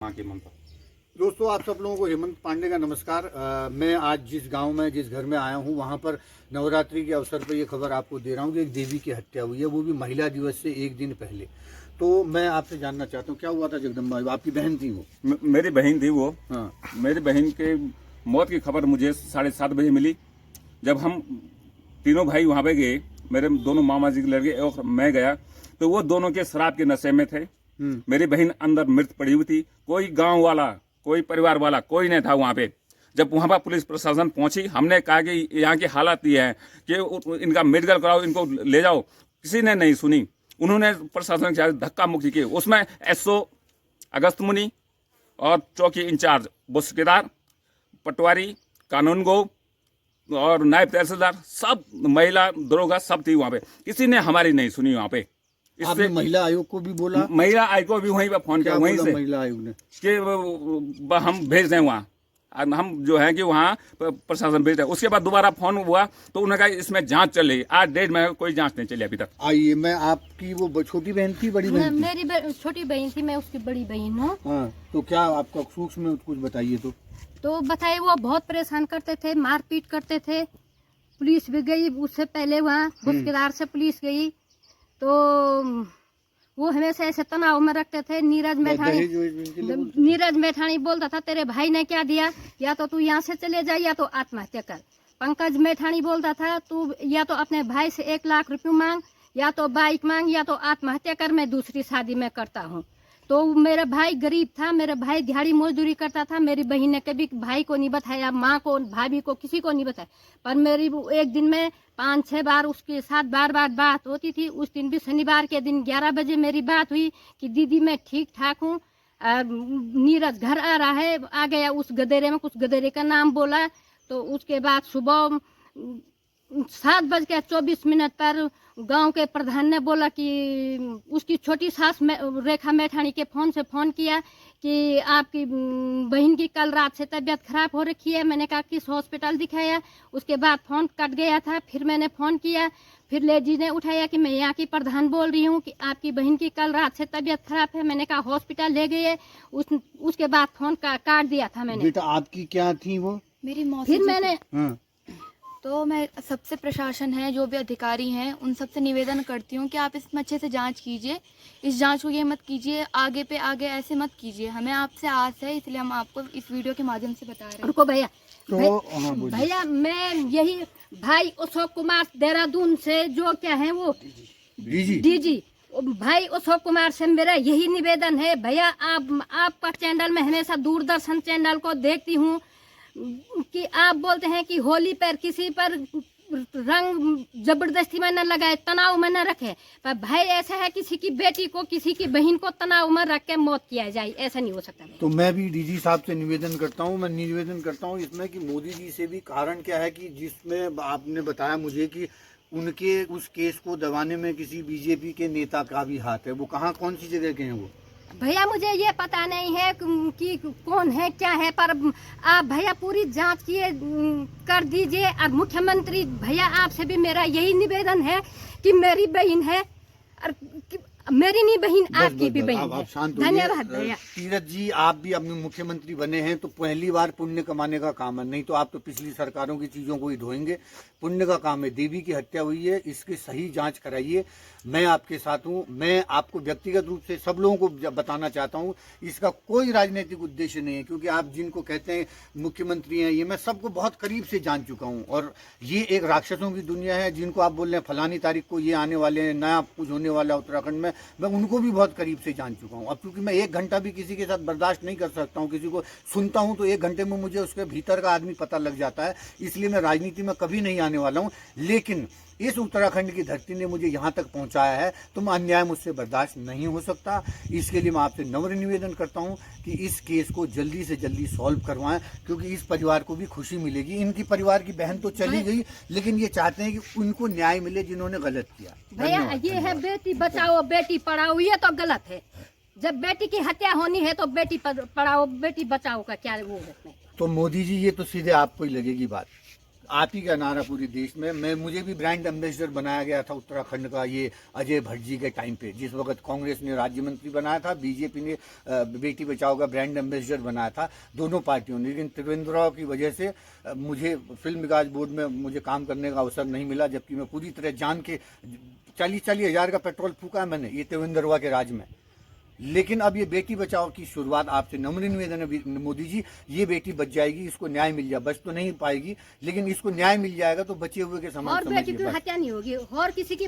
माँ की ममता। दोस्तों, आप सब लोगों को हेमंत पांडे का नमस्कार। मैं आज जिस गांव में जिस घर में आया हूं वहां पर नवरात्रि के अवसर पर ये खबर आपको दे रहा हूं कि एक देवी की हत्या हुई है, वो भी महिला दिवस से एक दिन पहले। तो मैं आपसे जानना चाहता हूं क्या हुआ था जगदम्बा? आपकी बहन थी वो? मेरी बहन थी वो। हाँ। मेरी बहन के मौत की खबर मुझे 7:30 बजे मिली। जब हम तीनों भाई वहाँ पे गए, मेरे दोनों मामा जी के लड़के और मैं गया, तो वो दोनों के शराब के नशे में थे। मेरी बहन अंदर मृत पड़ी हुई थी। कोई गांव वाला, कोई परिवार वाला कोई नहीं था वहाँ पे। जब वहाँ पर पुलिस प्रशासन पहुंची, हमने कहा कि यहाँ की हालत ये है कि इनका मेडिकल कराओ, इनको ले जाओ। किसी ने नहीं सुनी। उन्होंने प्रशासन के धक्का मुक्की की। उसमें एसओ अगस्त मुनि और चौकी इंचार्ज बुस्केदार, पटवारी, कानून गो और नायब तहसीलदार, सब महिला दरोगा सब थी वहाँ पे। किसी ने हमारी नहीं सुनी वहाँ पे। आपने महिला आयोग को भी बोला? महिला आयोग को भी वहीं पे फोन किया, वहीं से महिला आयोग ने कि हम भेज दें वहाँ, हम जो है कि वहाँ प्रशासन भेज दें। उसके बाद दोबारा फोन हुआ तो उन्होंने कहा इसमें जांच चल रही। आज डेट में कोई जांच नहीं चली अभी तक। आइए, मैं आपकी वो छोटी बहन थी, बड़ी बहन थी? मेरी छोटी बहन थी, मैं उसकी बड़ी बहन हूँ। हाँ, तो क्या आपका सूक्ष्म में कुछ बताइए तो बताइए, वो बहुत परेशान करते थे, मारपीट करते थे। पुलिस भी गई उससे पहले, वहाँ बुस्केदार से पुलिस गई, तो वो हमेशा ऐसे तनाव में रखते थे। नीरज मैठाणी बोलता था तेरे भाई ने क्या दिया, या तो तू यहाँ से चले जा या तो आत्महत्या कर। पंकज मैठाणी बोलता था तू या तो अपने भाई से 1 लाख रुपये मांग, या तो बाइक मांग, या तो आत्महत्या कर, मैं दूसरी शादी में करता हूँ। तो मेरा भाई गरीब था, मेरा भाई दिहाड़ी मजदूरी करता था। मेरी बहन ने कभी भाई को नहीं बताया, माँ को, भाभी को, किसी को नहीं बताया। पर मेरी एक दिन में 5-6 बार उसके साथ बार बात होती थी। उस दिन भी शनिवार के दिन 11 बजे मेरी बात हुई कि दीदी मैं ठीक ठाक हूँ, नीरज घर आ रहा है। आ गया उस गदेरे में, कुछ गदेरे का नाम बोला। तो उसके बाद सुबह 7:24 पर गांव के प्रधान ने बोला कि उसकी छोटी सास रेखा मैठाणी के फोन से फ़ोन किया कि आपकी बहन की कल रात से तबीयत खराब हो रखी है। मैंने कहा किस हॉस्पिटल दिखाया। उसके बाद फ़ोन कट गया था। फिर मैंने फ़ोन किया, फिर लेडी ने उठाया कि मैं यहाँ की प्रधान बोल रही हूँ कि आपकी बहन की कल रात से तबीयत खराब है। मैंने कहा हॉस्पिटल ले गए। उसके बाद फ़ोन काट दिया था मैंने। बेटा आपकी क्या थी वो? मेरी मौसी। फिर मैंने तो मैं सबसे प्रशासन है, जो भी अधिकारी हैं, उन सबसे निवेदन करती हूँ कि आप इसमें अच्छे से जांच कीजिए। इस जांच को ये मत कीजिए, आगे ऐसे मत कीजिए। हमें आपसे आस है, इसलिए हम आपको इस वीडियो के माध्यम से बता रहे हैं। रुको भैया, भैया मैं यही भाई अशोक कुमार देहरादून से, जो क्या है वो डीजी भाई अशोक कुमार से मेरा यही निवेदन है। भैया आपका चैनल में हमेशा दूरदर्शन चैनल को देखती हूँ कि आप बोलते हैं कि होली पर किसी पर रंग जबरदस्ती में न लगाए, तनाव में न रखे। पर भाई ऐसा है किसी की बेटी को, किसी की बहन को तनाव में रख के मौत किया जाए, ऐसा नहीं हो सकता। तो मैं भी डीजी साहब से निवेदन करता हूँ इसमें कि मोदी जी से भी। कारण क्या है कि जिसमें आपने बताया मुझे कि उनके उस केस को दबाने में किसी बीजेपी के नेता का भी हाथ है। वो कहाँ, कौन सी जगह के हैं वो? भैया मुझे ये पता नहीं है कि कौन है क्या है, पर आप भैया पूरी जांच किए कर दीजिए। और मुख्यमंत्री भैया आपसे भी मेरा यही निवेदन है कि मेरी बहन है, और मेरी नहीं बहन, आपकी भी बहन है। धन्यवाद भैया। तीरथ जी, आप भी अपने मुख्यमंत्री बने हैं तो पहली बार पुण्य कमाने का काम है, नहीं तो आप तो पिछली सरकारों की चीजों को ही ढोएंगे। पुण्य का काम है। देवी की हत्या हुई है, इसकी सही जांच कराइए। मैं आपके साथ हूँ। मैं आपको व्यक्तिगत रूप से सब लोगों को बताना चाहता हूँ, इसका कोई राजनीतिक उद्देश्य नहीं है। क्योंकि आप जिनको कहते हैं मुख्यमंत्री हैं, ये मैं सबको बहुत करीब से जान चुका हूँ। और ये एक राक्षसों की दुनिया है। जिनको आप बोल रहे हैं फलानी तारीख को ये आने वाले हैं, नया कुछ होने वाला है उत्तराखंड में, मैं उनको भी बहुत करीब से जान चुका हूँ। अब क्योंकि मैं 1 घंटा भी किसी के साथ बर्दाश्त नहीं कर सकता हूँ, किसी को सुनता हूँ तो 1 घंटे में मुझे उसके भीतर का आदमी पता लग जाता है। इसलिए मैं राजनीति में कभी नहीं आने वाला हूँ। लेकिन इस उत्तराखंड की धरती ने मुझे यहाँ तक पहुँचाया है, तो मैं अन्याय मुझसे बर्दाश्त नहीं हो सकता। इसके लिए मैं आपसे नम्र निवेदन करता हूँ कि इस केस को जल्दी से जल्दी सॉल्व करवाएं, क्योंकि इस परिवार को भी खुशी मिलेगी। इनकी परिवार की बहन तो चली गई, लेकिन ये चाहते हैं कि उनको न्याय मिले जिन्होंने गलत किया। भैया ये है बेटी बचाओ बेटी पढ़ाओ, ये तो गलत है। जब बेटी की हत्या होनी है तो बेटी पढ़ाओ बेटी बचाओ का क्या वो है? तो मोदी जी, ये तो सीधे आपको ही लगेगी बात। आप ही का नारा पूरे देश में। मुझे भी ब्रांड एम्बेसडर बनाया गया था उत्तराखंड का ये अजय भट्ट जी के टाइम पे, जिस वक्त कांग्रेस ने राज्य मंत्री बनाया था, बीजेपी ने बेटी बचाओ का ब्रांड एम्बेसडर बनाया था, दोनों पार्टियों ने। लेकिन त्रिवेंद्र राव की वजह से मुझे फिल्म विकास बोर्ड में मुझे काम करने का अवसर नहीं मिला, जबकि मैं पूरी तरह जान के 40-40 हज़ार का पेट्रोल फूका है मैंने ये त्रिवेंद्र राव के राज में। लेकिन अब ये बेटी बचाओ की शुरुआत आपसे नम्र निवेदन है मोदी जी, ये बेटी बच जाएगी, इसको न्याय मिल जाए, बच तो नहीं पाएगी लेकिन इसको न्याय मिल जाएगा तो बचे हुए के समान और बेटी की समझिए बस। हत्या नहीं होगी और किसी की